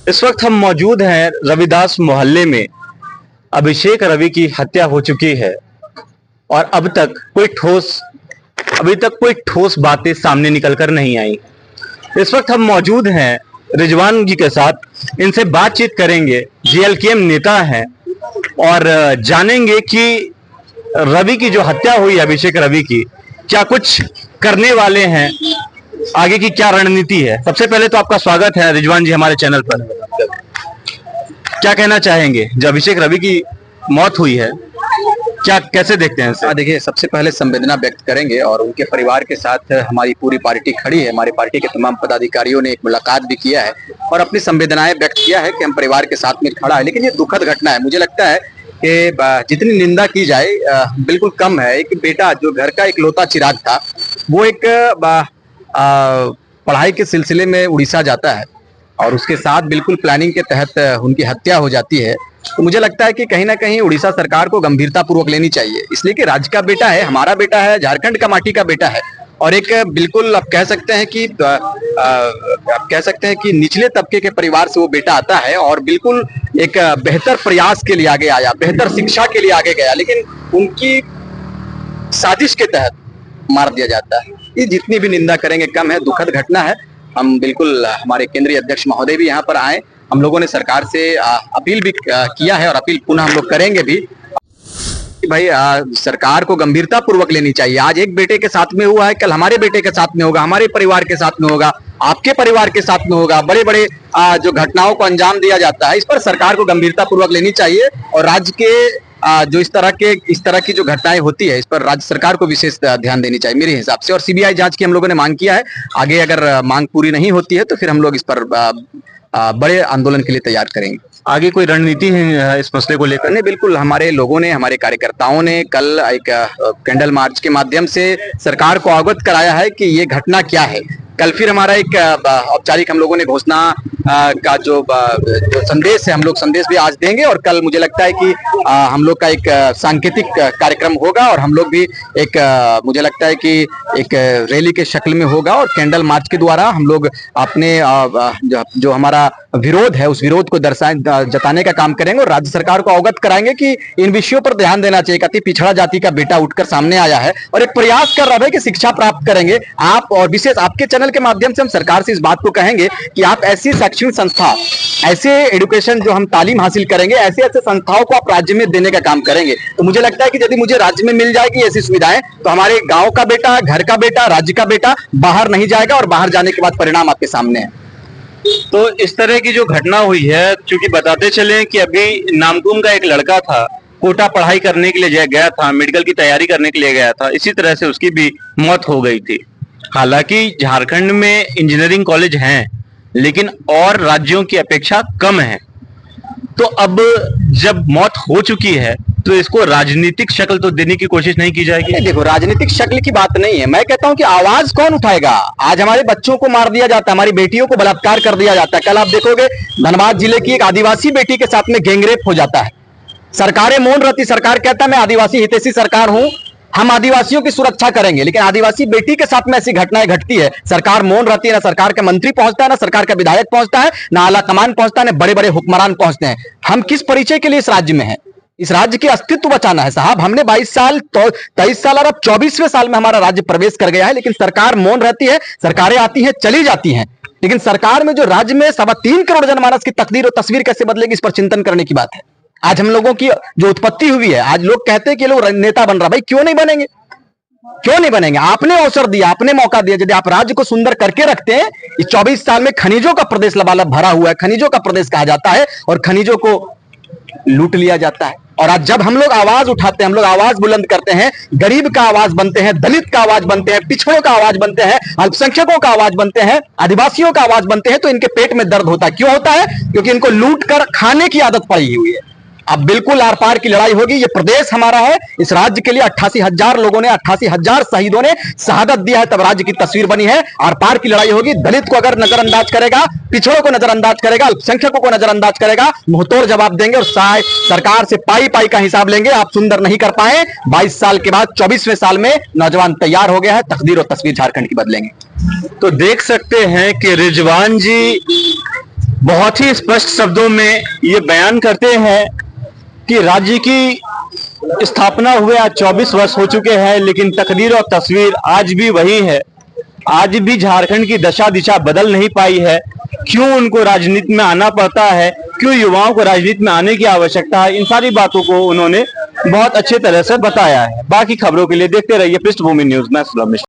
इस वक्त हम मौजूद हैं रविदास मोहल्ले में। अभिषेक रवि की हत्या हो चुकी है और अभी तक कोई ठोस बातें सामने निकलकर नहीं आई। इस वक्त हम मौजूद हैं रिजवान जी के साथ, इनसे बातचीत करेंगे। जेएलकेएम नेता हैं और जानेंगे कि रवि की जो हत्या हुई, अभिषेक रवि की, क्या कुछ करने वाले हैं, आगे की क्या रणनीति है। सबसे पहले तो आपका स्वागत है रिजवान जी हमारे चैनल पर। क्या कहना चाहेंगे, जो अभिषेक रवि की मौत हुई है, क्या कैसे देखते हैं इसे? देखिए, सबसे पहले संवेदना व्यक्त करेंगे और उनके परिवार के साथ हमारी पूरी पार्टी खड़ी है। हमारी पार्टी के तमाम पदाधिकारियों ने एक मुलाकात भी किया है और अपनी संवेदनाएं व्यक्त किया है कि हम परिवार के साथ में खड़ा है। लेकिन ये दुखद घटना है। मुझे लगता है कि जितनी निंदा की जाए बिल्कुल कम है। एक बेटा जो घर का इकलौता चिराग था, वो एक पढ़ाई के सिलसिले में उड़ीसा जाता है और उसके साथ बिल्कुल प्लानिंग के तहत उनकी हत्या हो जाती है। तो मुझे लगता है कि कहीं ना कहीं उड़ीसा सरकार को गंभीरता पूर्वक लेनी चाहिए, इसलिए कि राज्य का बेटा है, हमारा बेटा है, झारखंड का माटी का बेटा है और एक बिल्कुल आप कह सकते हैं कि निचले तबके के परिवार से वो बेटा आता है और बिल्कुल एक बेहतर प्रयास के लिए आगे आया, बेहतर शिक्षा के लिए आगे गया, लेकिन उनकी साजिश के तहत मार दिया जाता है। ये जितनी भी निंदा करेंगे कम है, दुखद घटना है। हम बिल्कुल, हमारे केंद्रीय अध्यक्ष महोदय भी यहाँ पर आए, हम लोगों ने सरकार से अपील भी किया है और अपील पुनः हम लोग करेंगे भी। भाई, सरकार को गंभीरता पूर्वक लेनी चाहिए। आज एक बेटे के साथ में हुआ है, कल हमारे बेटे के साथ में होगा, हमारे परिवार के साथ में होगा, आपके परिवार के साथ में होगा। बड़े बड़े जो घटनाओं को अंजाम दिया जाता है, इस पर सरकार को गंभीरता पूर्वक लेनी चाहिए और राज्य के जो इस तरह की जो घटनाएं होती है, इस पर राज्य सरकार को विशेष ध्यान देनी चाहिए मेरे हिसाब से। और सीबीआई जांच की हम लोगों ने मांग किया है। आगे अगर मांग पूरी नहीं होती है तो फिर हम लोग इस पर बड़े आंदोलन के लिए तैयार करेंगे। आगे कोई रणनीति है इस मसले को लेकर? नहीं, बिल्कुल, हमारे लोगों ने, हमारे कार्यकर्ताओं ने कल एक कैंडल मार्च के माध्यम से सरकार को अवगत कराया है कि ये घटना क्या है। कल फिर हमारा एक औपचारिक हम लोगों ने घोषणा का जो संदेश है, हम लोग संदेश भी आज देंगे और कल मुझे लगता है कि हम लोग का एक सांकेतिक कार्यक्रम होगा और हम लोग भी एक मुझे लगता है कि एक रैली के शक्ल में होगा और कैंडल मार्च के द्वारा हम लोग अपने जो हमारा विरोध है उस विरोध को जताने का काम करेंगे और राज्य सरकार को अवगत कराएंगे कि इन विषयों पर ध्यान देना चाहिए। अति पिछड़ा जाति का बेटा उठकर सामने आया है और एक प्रयास कर रहा है कि शिक्षा प्राप्त करेंगे। आप और विशेष आपके चैनल के माध्यम से हम सरकार से इस बात को कहेंगे कि आप ऐसी शैक्षणिक संस्था, ऐसे एजुकेशन जो हम तालीम हासिल करेंगे, ऐसे ऐसे संस्थाओं को आप राज्य में देने का काम करेंगे। तो मुझे लगता है कि यदि मुझे राज्य में मिल जाएगी ऐसी सुविधाएं, तो हमारे गांव का बेटा, घर का बेटा, राज्य का बेटा बाहर नहीं जाएगा और बाहर जाने के बाद परिणाम आपके सामने है। तो इस तरह की जो घटना हुई है, क्योंकि बताते चले कि अभी नामकुम का एक लड़का था, कोटा पढ़ाई करने के लिए गया था, मेडिकल की तैयारी करने के लिए गया था, इसी तरह से उसकी भी मौत हो गई थी। हालांकि झारखंड में इंजीनियरिंग कॉलेज हैं, लेकिन और राज्यों की अपेक्षा कम है। तो अब जब मौत हो चुकी है तो इसको राजनीतिक शक्ल तो देने की कोशिश नहीं की जाएगी? देखो, राजनीतिक शक्ल की बात नहीं है। मैं कहता हूं कि आवाज कौन उठाएगा? आज हमारे बच्चों को मार दिया जाता है, हमारी बेटियों को बलात्कार कर दिया जाता है। कल आप देखोगे धनबाद जिले की एक आदिवासी बेटी के साथ में गैंगरेप हो जाता है। सरकारें मौन रहती, सरकार कहता है मैं आदिवासी हितैषी सरकार हूं, हम आदिवासियों की सुरक्षा करेंगे, लेकिन आदिवासी बेटी के साथ में ऐसी घटनाएं घटती है, सरकार मौन रहती है। ना सरकार का मंत्री पहुंचता है, ना सरकार का विधायक पहुंचता है, ना आला कमान पहुंचता है, ना बड़े बड़े हुक्मरान पहुंचते हैं। हम किस परिचय के लिए इस राज्य में हैं? इस राज्य के अस्तित्व बचाना है साहब। हमने 22 साल, 23 साल और अब 24वें साल में हमारा राज्य प्रवेश कर गया है, लेकिन सरकार मौन रहती है। सरकारें आती हैं, चली जाती हैं, लेकिन सरकार में जो राज्य में 3.25 करोड़ जनमानस की तकदीर और तस्वीर कैसे बदलेगी, इस पर चिंतन करने की बात है। आज हम लोगों की जो उत्पत्ति हुई है, आज लोग कहते हैं कि लोग नेता बन रहा। भाई, क्यों नहीं बनेंगे? क्यों नहीं बनेंगे? आपने अवसर दिया, आपने मौका दिया। यदि आप राज्य को सुंदर करके रखते हैं, इस 24 साल में खनिजों का प्रदेश लबालब भरा हुआ है, खनिजों का प्रदेश कहा जाता है और खनिजों को लूट लिया जाता है। और आज जब हम लोग आवाज उठाते हैं, हम लोग आवाज बुलंद करते हैं, गरीब का आवाज बनते हैं, दलित का आवाज बनते हैं, पिछड़ों का आवाज बनते हैं, अल्पसंख्यकों का आवाज बनते हैं, आदिवासियों का आवाज बनते हैं, तो इनके पेट में दर्द होता है। क्यों होता है? क्योंकि इनको लूट कर खाने की आदत पड़ी हुई है। अब बिल्कुल आर पार की लड़ाई होगी। ये प्रदेश हमारा है, इस राज्य के लिए 88,000 लोगों ने, 88,000 शहीदों ने शहादत दिया है, तब राज्य की तस्वीर बनी है। आर पार की लड़ाई होगी। दलित को अगर नजरअंदाज करेगा, पिछड़ों को नजरअंदाज करेगा, अल्पसंख्यकों को नजरअंदाज करेगा, मुंहतोड़ जवाब देंगे और सरकार से पाई पाई का हिसाब लेंगे। आप सुंदर नहीं कर पाए, 22 साल के बाद 24वें साल में नौजवान तैयार हो गया है, तकदीर और तस्वीर झारखंड की बदलेंगे। तो देख सकते हैं कि रिजवान जी बहुत ही स्पष्ट शब्दों में ये बयान करते हैं कि राज्य की स्थापना हुए आज 24 वर्ष हो चुके हैं, लेकिन तकदीर और तस्वीर आज भी वही है। आज भी झारखंड की दशा दिशा बदल नहीं पाई है। क्यों उनको राजनीति में आना पड़ता है, क्यों युवाओं को राजनीति में आने की आवश्यकता है, इन सारी बातों को उन्होंने बहुत अच्छे तरह से बताया है। बाकी खबरों के लिए देखते रहिए पृष्ठभूमि न्यूज। मैं सुलभ मिश्रा।